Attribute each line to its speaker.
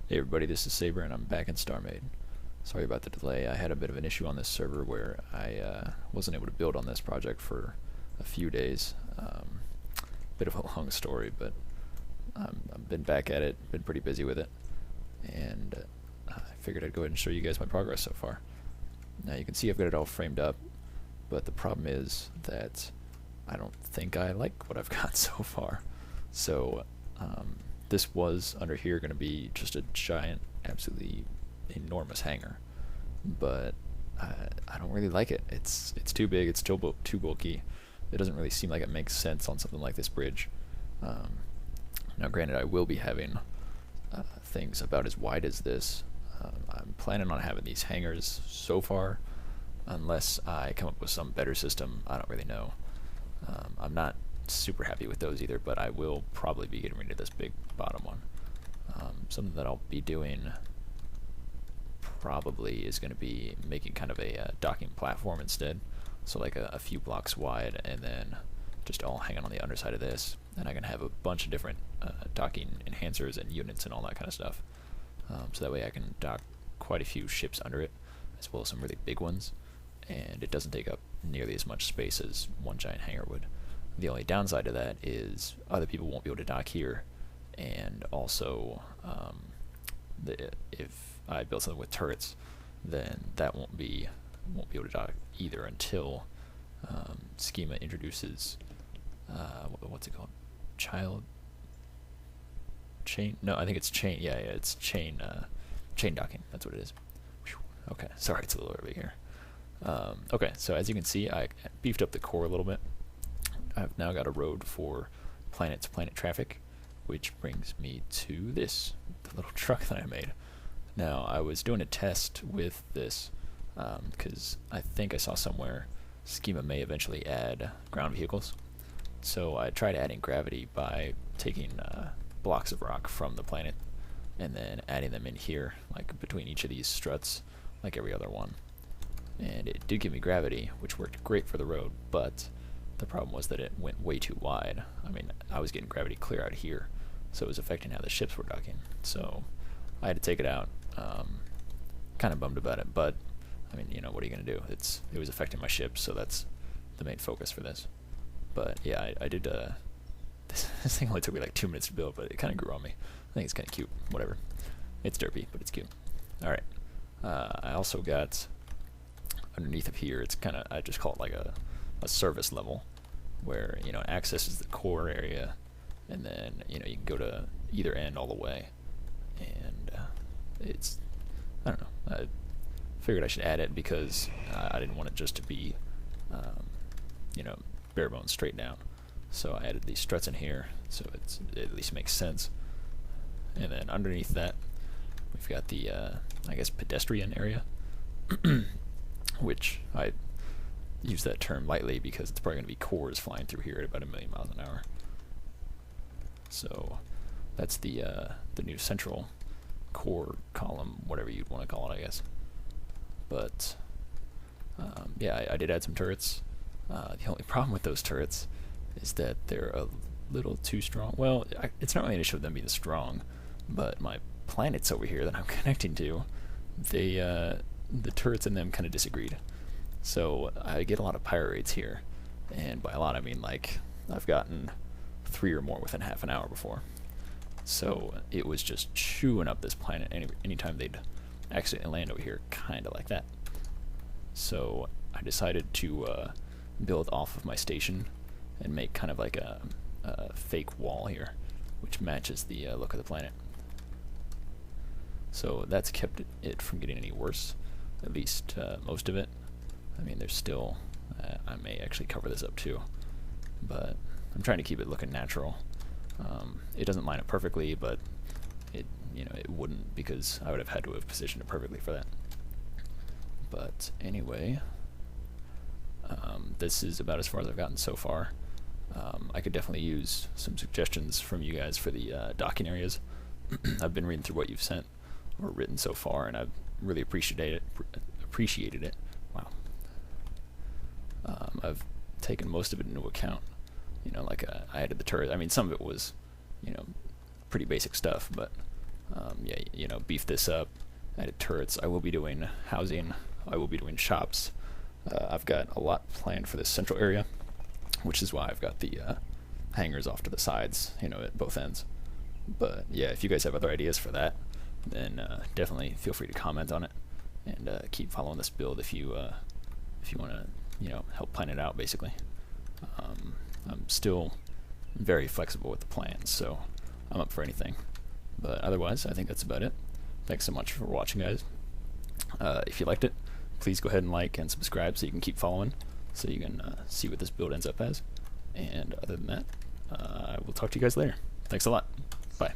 Speaker 1: Hey everybody, this is Saber and I'm back in StarMade. Sorry about the delay. I had a bit of an issue on this server where I wasn't able to build on this project for a few days. Bit of a long story, but I've been back at it, been pretty busy with it, and I figured I'd go ahead and show you guys my progress so far. Now you can see I've got it all framed up, but the problem is that I don't think I like what I've got so far. So this was under here going to be just a giant, absolutely enormous hangar, but I don't really like it. It's too big. It's too bulky. It doesn't really seem like it makes sense on something like this bridge. Now, granted, I will be having things about as wide as this. I'm planning on having these hangars so far, unless I come up with some better system. I don't really know. I'm not super happy with those either, but I will probably be getting rid of this big bottom one. Something that I'll be doing probably is going to be making kind of a docking platform instead, so like a few blocks wide, and then just all hanging on the underside of this, and I can have a bunch of different docking enhancers and units and all that kind of stuff, so that way I can dock quite a few ships under it, as well as some really big ones, and it doesn't take up nearly as much space as one giant hangar would. The only downside to that is other people won't be able to dock here, and also if I build something with turrets, then that won't be able to dock either until Schema introduces what's it called? Child chain? No, I think it's chain. Yeah, it's chain docking. That's what it is. Whew. Okay, sorry, it's a little early here. Okay, so as you can see, I beefed up the core a little bit. I've now got a road for planet-to-planet traffic, which brings me to this, the little truck that I made. Now, I was doing a test with this because I think I saw somewhere Schema may eventually add ground vehicles. So I tried adding gravity by taking blocks of rock from the planet and then adding them in here, like between each of these struts, like every other one. And it did give me gravity, which worked great for the road, but the problem was that it went way too wide. I mean, I was getting gravity clear out here, so it was affecting how the ships were docking. So I had to take it out. Kind of bummed about it, but I mean, you know, what are you going to do? It was affecting my ship, so that's the main focus for this. But yeah, I did. This thing only took me like 2 minutes to build, but it kind of grew on me. I think it's kind of cute. Whatever. It's derpy, but it's cute. All right. I also got underneath of here. It's kind of, I just call it like a service level, where, you know, it accesses the core area, and then, you know, you can go to either end all the way, and it's, I don't know, I figured I should add it because I didn't want it just to be you know, bare bones straight down, so I added these struts in here so it at least makes sense. And then underneath that we've got the I guess pedestrian area which I use that term lightly because it's probably going to be cores flying through here at about 1,000,000 miles an hour. So that's the new central core column, whatever you'd want to call it, I guess. But yeah, I did add some turrets. The only problem with those turrets is that they're a little too strong. Well, it's not really an issue of them being strong, but my planets over here that I'm connecting to, they the turrets in them kind of disagreed. So I get a lot of pyro rates here, and by a lot I mean like I've gotten 3 or more within half an hour before. So it was just chewing up this planet anytime they'd accidentally land over here, kind of like that. So I decided to build off of my station and make kind of like a fake wall here, which matches the look of the planet. So that's kept it from getting any worse, at least most of it. I mean, there's still, I may actually cover this up too, but I'm trying to keep it looking natural. It doesn't line up perfectly, but it, you know, it wouldn't, because I would have had to have positioned it perfectly for that. But anyway, this is about as far as I've gotten so far. I could definitely use some suggestions from you guys for the docking areas. I've been reading through what you've sent or written so far, and I've really appreciated it. Wow. I've taken most of it into account. You know, like I added the turret. I mean, some of it was, you know, pretty basic stuff, but Yeah, you know, beef this up. Added turrets. I will be doing housing. I will be doing shops. I've got a lot planned for this central area, which is why I've got the hangars off to the sides, you know, at both ends. But yeah, if you guys have other ideas for that, then definitely feel free to comment on it, and keep following this build if you want to, you know, help plan it out. Basically, I'm still very flexible with the plans, so I'm up for anything. But otherwise, I think that's about it. Thanks so much for watching, guys. If you liked it, please go ahead and like and subscribe so you can keep following, so you can see what this build ends up as. And other than that, I will talk to you guys later. Thanks a lot. Bye.